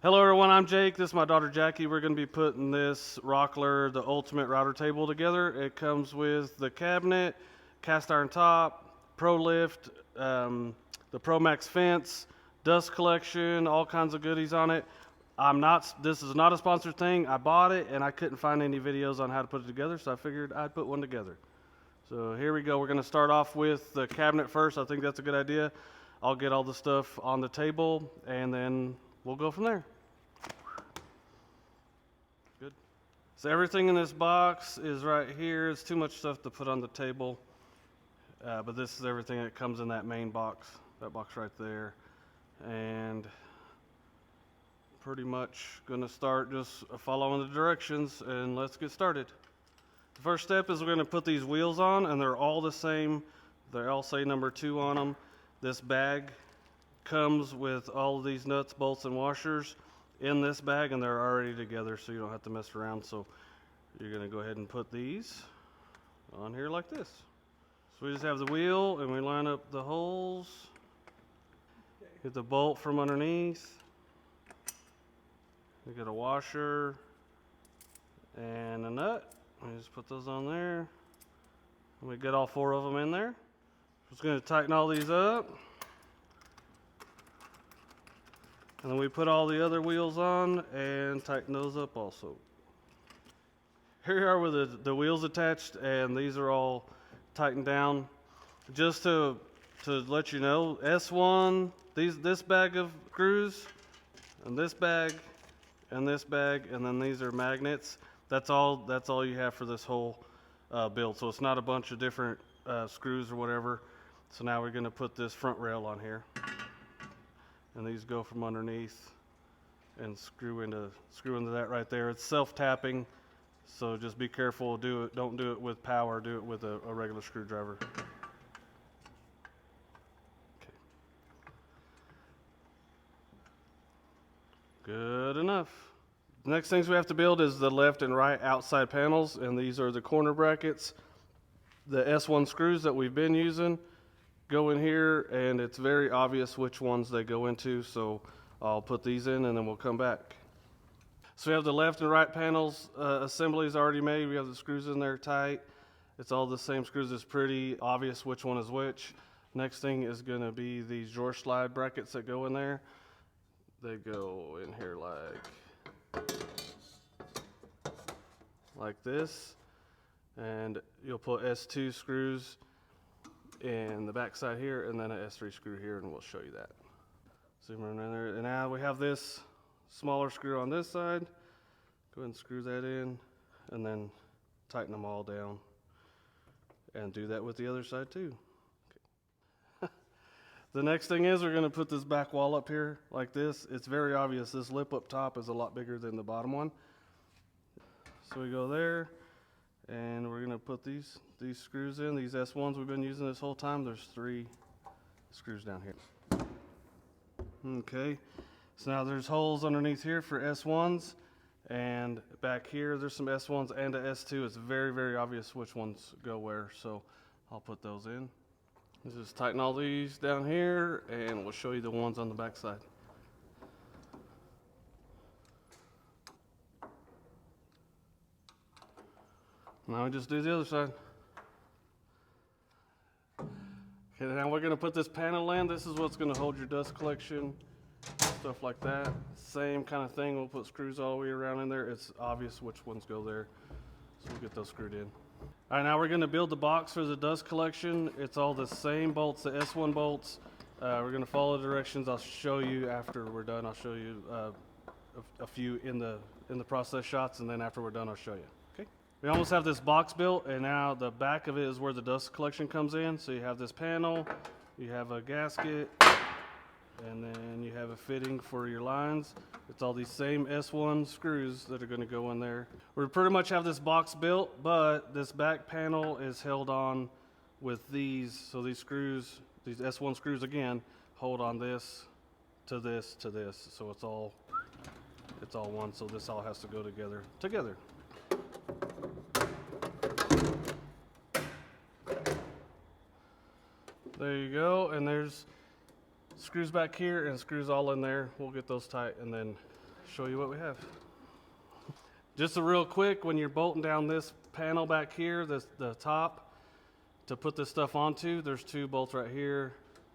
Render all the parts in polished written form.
Hello everyone, I'm Jake. This is my daughter Jackie. We're going to be putting this Rockler, the ultimate router table together. It comes with the cabinet, cast iron top, Pro Lift, the Pro Max fence, dust collection, all kinds of goodies on it. This is not a sponsored thing. I bought it and I couldn't find any videos on how to put it together, so I figured I'd put one together. So here we go. We're going to start off with the cabinet first. I think that's a good idea. I'll get all the stuff on the table and then we'll go from there. Good. So everything in this box is right here. It's too much stuff to put on the table, but this is everything that comes in that main box, that box right there. And pretty much gonna start just following the directions and let's get started. The first step is we're gonna put these wheels on, and they're all the same. They all say number 2 on them. This bag comes with all of these nuts, bolts, and washers in this bag, and they're already together, so you don't have to mess around. So you're going to go ahead and put these on here like this. So we just have the wheel, and we line up the holes. Get the bolt from underneath. We get a washer and a nut. We just put those on there. And we get all 4 of them in there. Just going to tighten all these up. And then we put all the other wheels on and tighten those up also. Here we are with the wheels attached, and these are all tightened down. Just to let you know, S1, this bag of screws, and this bag, and this bag, and then these are magnets. That's all you have for this whole build. So it's not a bunch of different screws or whatever. So now we're going to put this front rail on here. And these go from underneath and screw into that right there. It's self-tapping, so just be careful. Don't do it with power. Do it with a regular screwdriver. Okay. Good enough. The next things we have to build is the left and right outside panels, and these are the corner brackets. The S1 screws that we've been using go in here, and it's very obvious which ones they go into, so I'll put these in and then we'll come back. So we have the left and right panels assemblies already made. We have the screws in there tight. It's all the same screws. It's pretty obvious which one is which. Next thing is going to be these drawer slide brackets that go in there. They go in here like this, and you'll put S2 screws in the back side here, and then an S3 screw here, and we'll show you that. Zoom in there, and now we have this smaller screw on this side. Go ahead and screw that in, and then tighten them all down, and do that with the other side too. Okay. The next thing is we're going to put this back wall up here like this. It's very obvious this lip up top is a lot bigger than the bottom one. So we go there, and we're going to put these screws in. These S1s we've been using this whole time. There's 3 screws down here. Okay, so now there's holes underneath here for S1s, and back here there's some S1s and a S2. It's very, very obvious which ones go where, so I'll put those in. Let's just tighten all these down here, and we'll show you the ones on the back side. Now we just do the other side. Okay, now we're going to put this panel in. This is what's going to hold your dust collection, stuff like that. Same kind of thing. We'll put screws all the way around in there. It's obvious which ones go there, so we'll get those screwed in. All right, now we're going to build the box for the dust collection. It's all the same bolts, the S1 bolts. We're going to follow the directions. I'll show you after we're done. I'll show you a few in the process shots, and then after we're done, I'll show you. We almost have this box built, and now the back of it is where the dust collection comes in. So you have this panel, you have a gasket, and then you have a fitting for your lines. It's all these same S1 screws that are going to go in there. We pretty much have this box built, but this back panel is held on with these. So these screws, these S1 screws again, hold on this to this to this. So it's all one. So this all has to go together. There you go, and there's screws back here and screws all in there. We'll get those tight and then show you what we have. Just a real quick, when you're bolting down this panel back here, the top, to put this stuff onto, there's 2 bolts right here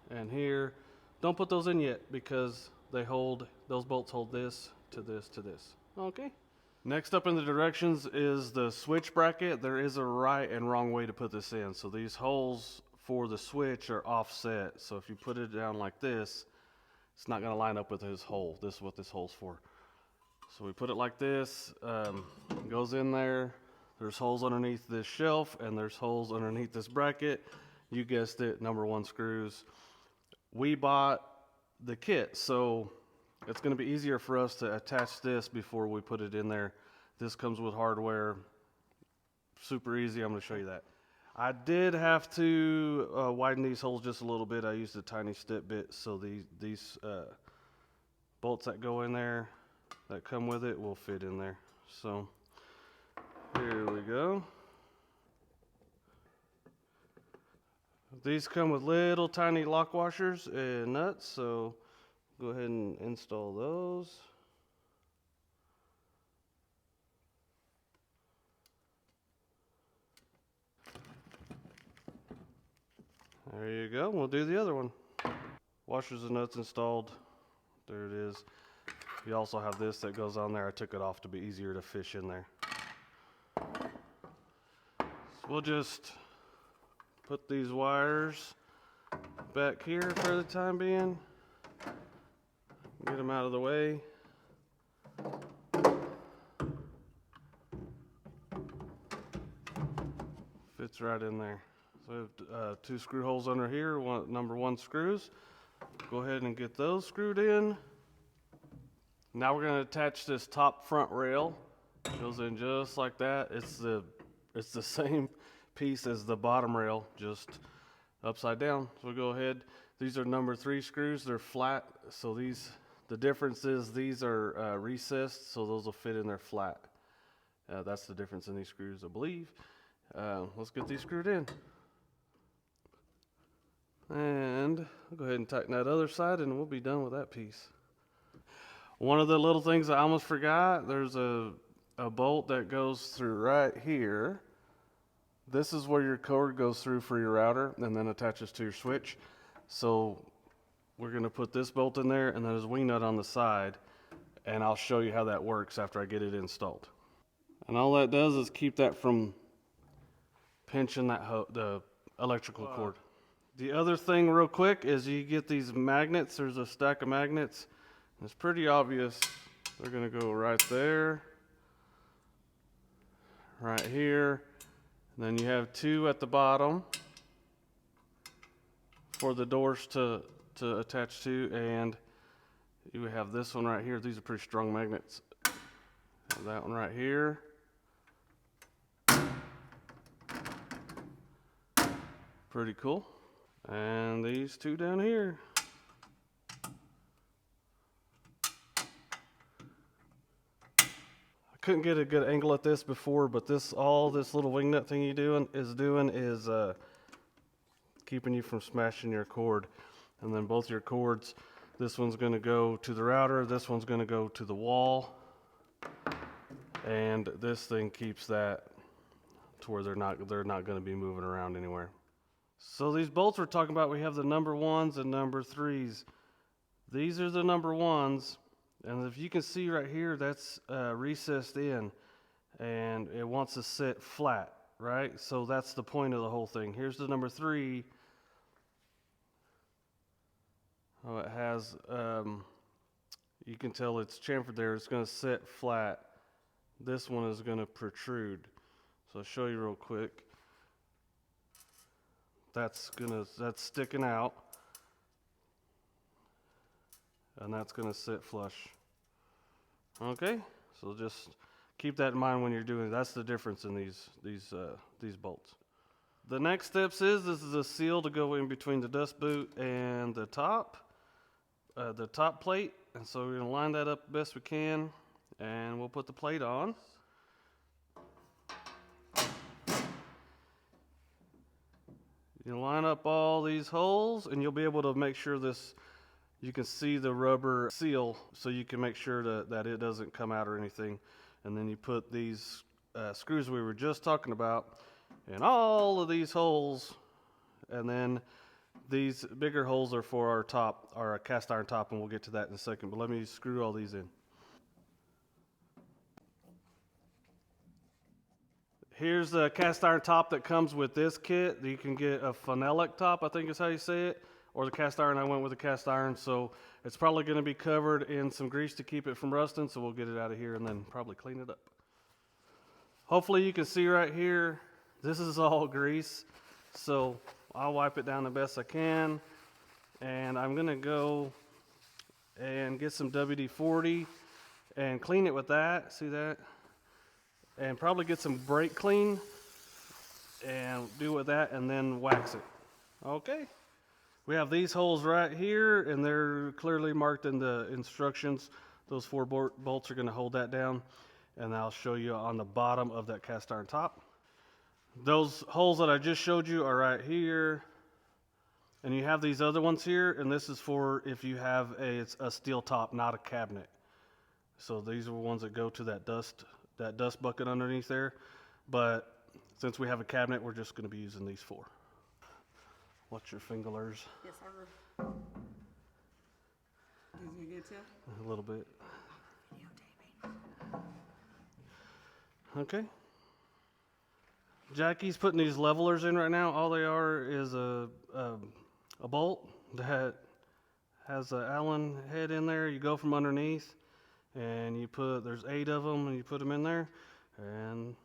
and here. Don't put those in yet because those bolts hold this to this to this. Okay. Next up in the directions is the switch bracket. There is a right and wrong way to put this in. So these holes for the switch are offset. So if you put it down like this, it's not going to line up with his hole. This is what this hole's for. So we put it like this, goes in there. There's holes underneath this shelf and there's holes underneath this bracket. You guessed it, number 1 screws. We bought the kit, so it's going to be easier for us to attach this before we put it in there. This comes with hardware, super easy. I'm going to show you that. I did have to widen these holes just a little bit. I used a tiny step bit, so these bolts that go in there that come with it will fit in there. So here we go. These come with little tiny lock washers and nuts, so go ahead and install those. There you go. We'll do the other one. Washers and nuts installed. There it is. You also have this that goes on there. I took it off to be easier to fish in there. So we'll just put these wires back here for the time being. Get them out of the way. Fits right in there. So we have 2 screw holes under here, number 1 screws. Go ahead and get those screwed in. Now we're going to attach this top front rail. It goes in just like that. It's the same piece as the bottom rail, just upside down. So we'll go ahead. These are number 3 screws. They're flat, so the difference is these are recessed, so those will fit in there flat. That's the difference in these screws, I believe. Let's get these screwed in. And I'll go ahead and tighten that other side and we'll be done with that piece. One of the little things I almost forgot, there's a bolt that goes through right here. This is where your cord goes through for your router and then attaches to your switch. So we're going to put this bolt in there and then there's a wing nut on the side, and I'll show you how that works after I get it installed. And all that does is keep that from pinching the electrical cord. The other thing real quick is you get these magnets. There's a stack of magnets. It's pretty obvious. They're going to go right there, right here. And then you have 2 at the bottom for the doors to attach to, and you have this one right here. These are pretty strong magnets. That one right here. Pretty cool. And these 2 down here. I couldn't get a good angle at this before, but all this little wing nut thing is keeping you from smashing your cord. And then both your cords, this one's going to go to the router, this one's going to go to the wall, and this thing keeps that to where they're not going to be moving around anywhere. So these bolts we're talking about, we have the number 1s and number 3s. These are the number 1s, and if you can see right here, that's recessed in, and it wants to sit flat, right? So that's the point of the whole thing. Here's the number 3. Oh, it has, you can tell it's chamfered there. It's going to sit flat. This one is going to protrude. So I'll show you real quick. That's sticking out, and that's going to sit flush. Okay, so just keep that in mind when you're doing it. That's the difference in these bolts. The next steps this is a seal to go in between the dust boot and the top plate, and so we're going to line that up the best we can, and we'll put the plate on. You line up all these holes, and you'll be able to make sure you can see the rubber seal, so you can make sure that it doesn't come out or anything. And then you put these screws we were just talking about in all of these holes, and then these bigger holes are for our top, our cast iron top, and we'll get to that in a second. But let me screw all these in. Here's the cast iron top that comes with this kit. You can get a phenolic top, I think is how you say it, or the cast iron. I went with the cast iron, so it's probably going to be covered in some grease to keep it from rusting, so we'll get it out of here and then probably clean it up. Hopefully you can see right here, this is all grease, so I'll wipe it down the best I can, and I'm going to go and get some WD-40 and clean it with that. See that? And probably get some brake clean and do with that, and then wax it. Okay. We have these holes right here, and they're clearly marked in the instructions. Those 4 bolts are going to hold that down, and I'll show you on the bottom of that cast iron top. Those holes that I just showed you are right here, and you have these other ones here, and this is for if you have a steel top, not a cabinet. So these are the ones that go to that dust bucket underneath there, but since we have a cabinet, we're just going to be using these 4. Watch your fingerlers. Yes, sir. Did you get to? A little bit. Okay. Jackie's putting these levelers in right now. All they are is a bolt that has an Allen head in there. You go from underneath, and you put, there's 8 of them, and you put them in there, and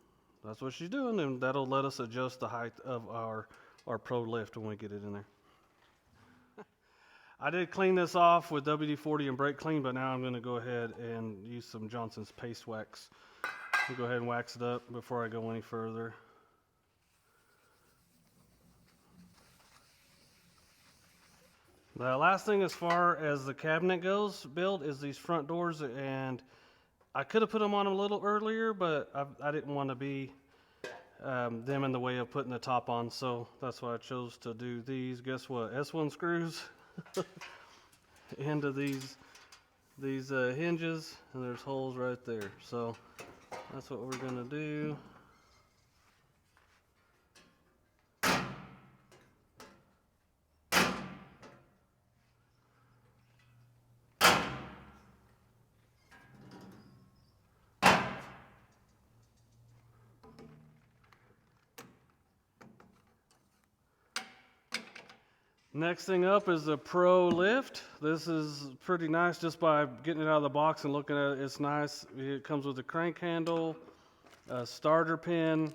that's what she's doing, and that'll let us adjust the height of our Pro lift when we get it in there. I did clean this off with WD-40 and brake clean, but now I'm going to go ahead and use some Johnson's paste wax. I'll go ahead and wax it up before I go any further. The last thing as far as the cabinet goes build is these front doors, and I could have put them on a little earlier, but I didn't want to be them in the way of putting the top on, so that's why I chose to do these. Guess what? S1 screws into these hinges, and there's holes right there. So that's what we're gonna do. Next thing up is the Pro lift. This is pretty nice just by getting it out of the box and looking at it. It's nice. It comes with a crank handle, a starter pin,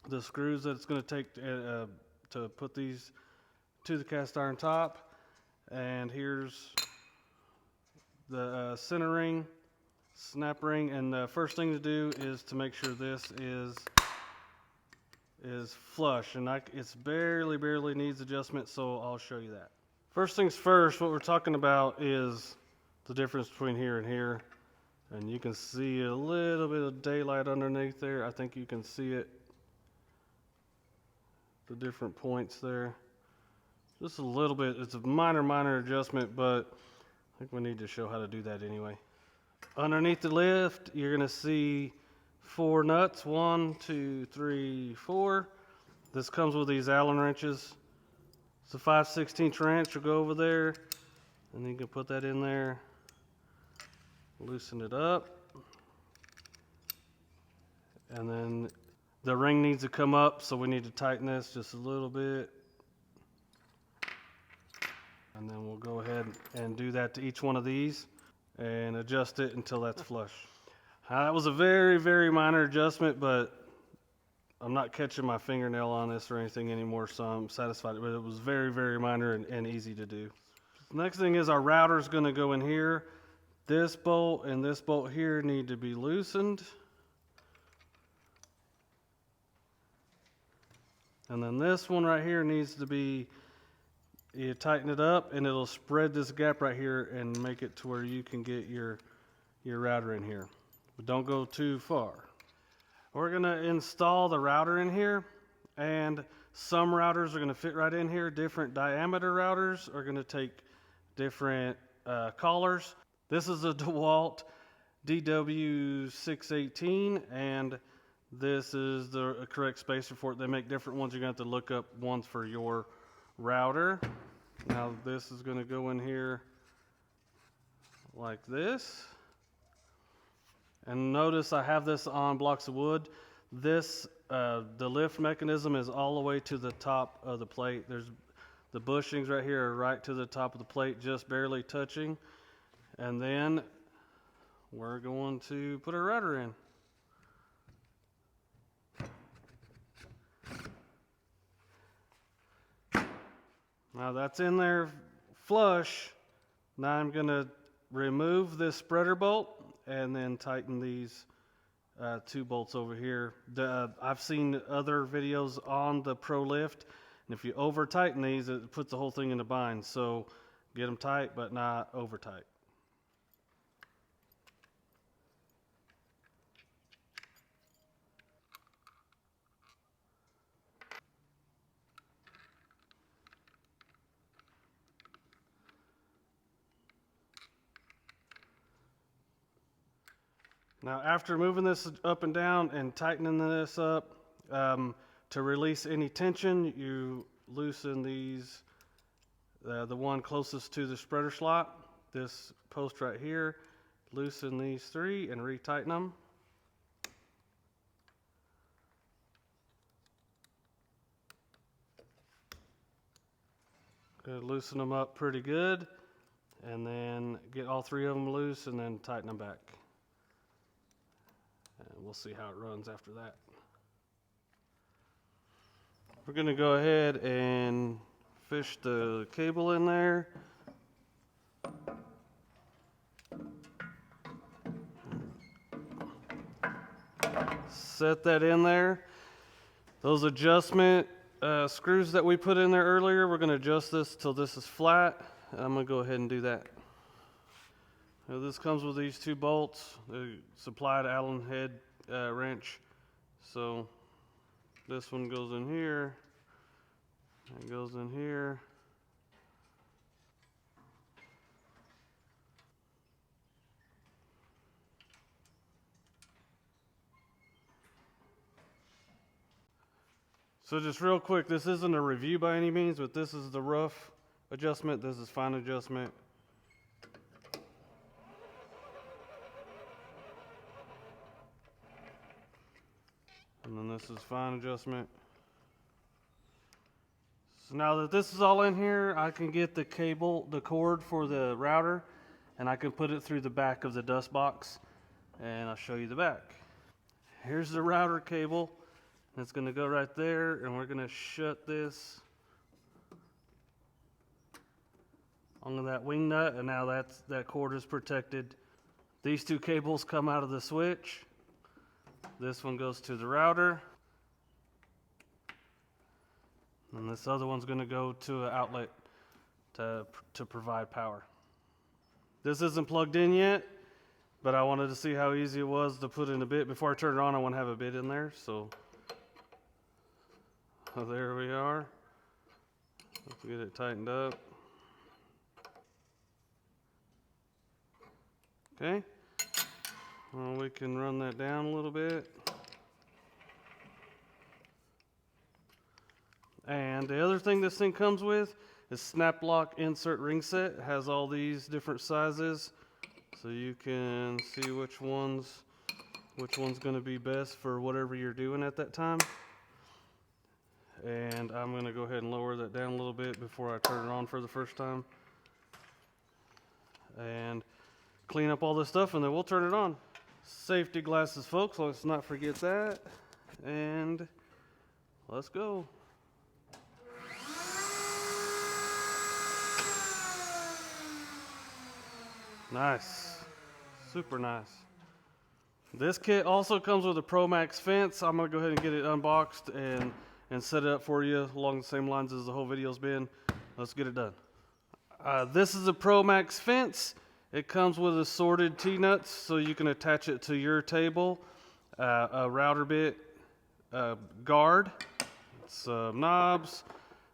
the screws that it's going to take to put these to the cast iron top, and here's the center ring, snap ring, and the first thing to do is to make sure this is flush, and it's barely needs adjustment, so I'll show you that. First things first, what we're talking about is the difference between here and here, and you can see a little bit of daylight underneath there. I think you can see it, the different points there. Just a little bit. It's a minor adjustment, but I think we need to show how to do that anyway. Underneath the lift, you're going to see 4 nuts. 1, 2, 3, 4. This comes with these Allen wrenches. It's a 5/16 wrench. You'll go over there, and then you can put that in there, loosen it up, and then the ring needs to come up, so we need to tighten this just a little bit, and then we'll go ahead and do that to each one of these and adjust it until that's flush. That was a very minor adjustment, but I'm not catching my fingernail on this or anything anymore, so I'm satisfied. But it was very minor and easy to do. Next thing is our router is going to go in here. This bolt and this bolt here need to be loosened. And then this one right here needs to be, you tighten it up, and it'll spread this gap right here and make it to where you can get your router in here. But don't go too far. We're going to install the router in here, and some routers are going to fit right in here. Different diameter routers are going to take different collars. This is a DeWalt DW618, and this is the correct spacer for it. They make different ones. You're going to have to look up ones for your router. Now this is going to go in here like this. And notice I have this on blocks of wood. This, the lift mechanism is all the way to the top of the plate. There's the bushings right here are right to the top of the plate, just barely touching. And then we're going to put our router in. Now that's in there flush. Now I'm going to remove this spreader bolt and then tighten these two bolts over here. I've seen other videos on the Pro Lift, and if you over tighten these, it puts the whole thing in a bind. So get them tight, but not over tight. Now, after moving this up and down and tightening this up, to release any tension, you loosen these, the one closest to the spreader slot, this post right here, loosen these three and retighten them. Gonna loosen them up pretty good, and then get all three of them loose and then tighten them back. And we'll see how it runs after that. We're going to go ahead and fish the cable in there. Set that in there. Those adjustment screws that we put in there earlier, we're going to adjust this till this is flat. I'm going to go ahead and do that. Now this comes with these two bolts, the supplied Allen head wrench. So this one goes in here, and goes in here. So just real quick, this isn't a review by any means, but this is the rough adjustment, this is fine adjustment. And then this is fine adjustment. So now that this is all in here, I can get the cable, the cord for the router, and I can put it through the back of the dust box, and I'll show you the back. Here's the router cable. It's going to go right there, and we're going to shut this onto that wing nut, and now that cord is protected. These two cables come out of the switch. This one goes to the router, and this other one's going to go to an outlet to provide power. This isn't plugged in yet, but I wanted to see how easy it was to put in a bit. Before I turn it on, I want to have a bit in there, so there we are. Let's get it tightened up. Okay. Well, we can run that down a little bit. And the other thing this thing comes with is snap lock insert ring set. It has all these different sizes, so you can see which one's going to be best for whatever you're doing at that time. And I'm going to go ahead and lower that down a little bit before I turn it on for the first time. And clean up all this stuff, and then we'll turn it on. Safety glasses, folks, let's not forget that. And let's go. Nice. Super nice. This kit also comes with a Pro Max fence. I'm going to go ahead and get it unboxed and set it up for you along the same lines as the whole video's been. Let's get it done. This is a Pro Max fence. It comes with assorted T-nuts so you can attach it to your table, a router bit guard, some knobs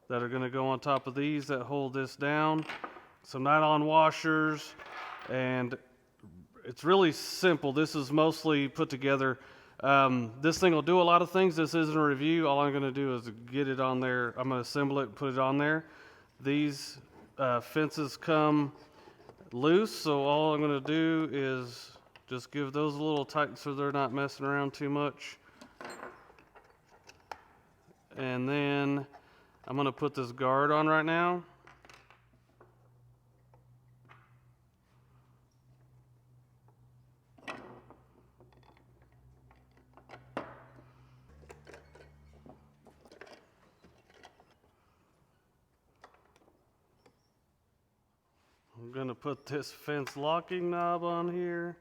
that are going to go on top of these that hold this down some nylon washers, and it's really simple. This is mostly put together. This thing will do a lot of things. This isn't a review. All I'm going to do is get it on there. I'm going to assemble it and put it on there. These fences come loose, so all I'm going to do is just give those a little tight so they're not messing around too much. And then I'm going to put this guard on right now. I'm going to put this fence locking knob on here.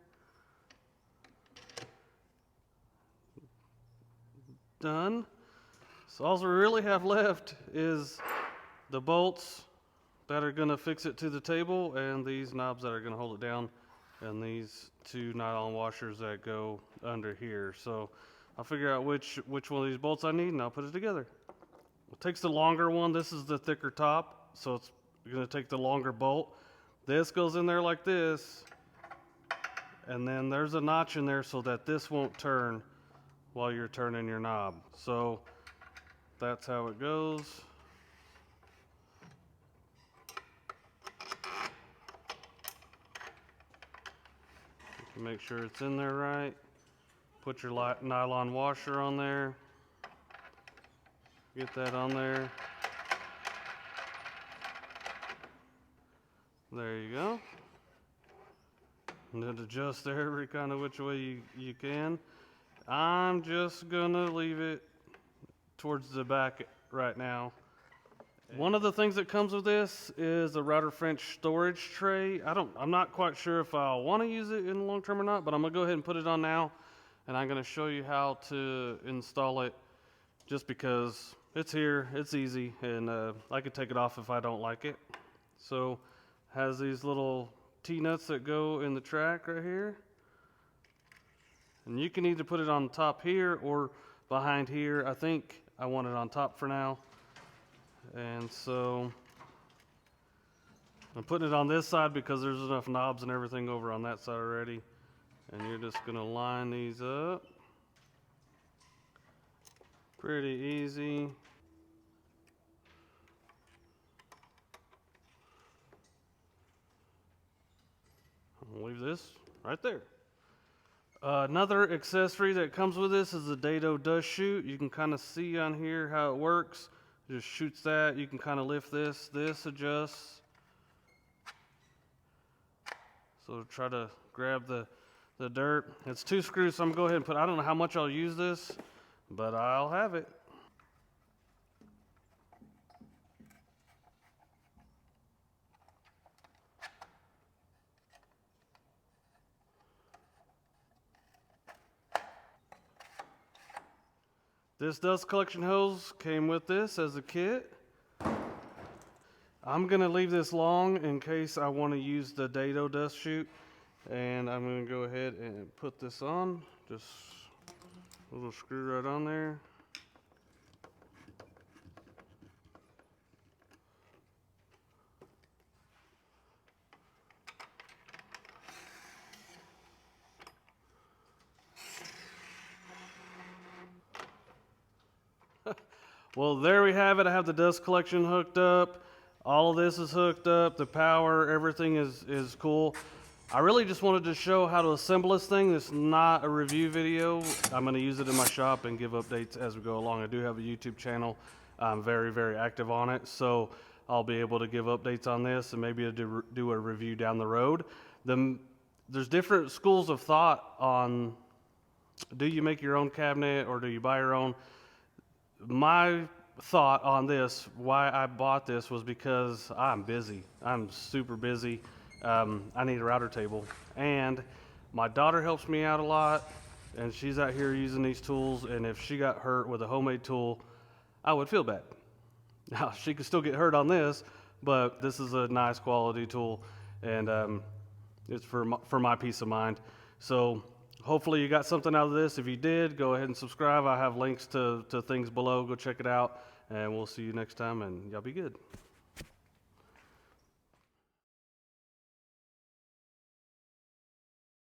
Done. So all we really have left is the bolts that are going to fix it to the table, and these knobs that are going to hold it down, and these two nylon washers that go under here. So I'll figure out which one of these bolts I need, and I'll put it together. It takes the longer one. This is the thicker top, so it's going to take the longer bolt. This goes in there like this, and then there's a notch in there so that this won't turn while you're turning your knob. So that's how it goes. You can make sure it's in there right. Put your nylon washer on there. Get that on there. There you go. And then adjust every kind of which way you can. I'm just gonna leave it towards the back right now. One of the things that comes with this is a router French storage tray. I'm not quite sure if I'll want to use it in the long term or not, but I'm gonna go ahead and put it on now, and I'm gonna show you how to install it, just because it's here, it's easy, and I could take it off if I don't like it. So has these little T-nuts that go in the track right here. And you can either put it on top here or behind here. I think I want it on top for now. And so I'm putting it on this side because there's enough knobs and everything over on that side already. And you're just gonna line these up. Pretty easy. I'll leave this right there. Another accessory that comes with this is the dado dust chute. You can kind of see on here how it works. It just shoots that. You can kind of lift this. This adjusts. So try to grab the dirt. It's 2 screws, so I'm going to go ahead and put, I don't know how much I'll use this, but I'll have it. This dust collection hose came with this as a kit. I'm going to leave this long in case I want to use the dado dust chute. And I'm going to go ahead and put this on. Just a little screw right on there. Well, there we have it. I have the dust collection hooked up. All of this is hooked up. The power, everything is cool. I really just wanted to show how to assemble this thing. It's not a review video. I'm going to use it in my shop and give updates as we go along. I do have a YouTube channel. I'm very, very active on it. So I'll be able to give updates on this and maybe do a review down the road. There's different schools of thought on, do you make your own cabinet or do you buy your own? My thought on this, why I bought this, was because I'm busy. I'm super busy. I need a router table, and my daughter helps me out a lot, and she's out here using these tools, and if she got hurt with a homemade tool, I would feel bad. Now, she could still get hurt on this, but this is a nice quality tool, and it's for my peace of mind. So hopefully you got something out of this. If you did, go ahead and subscribe. I have links to things below. Go check it out, and we'll see you next time, and y'all be good.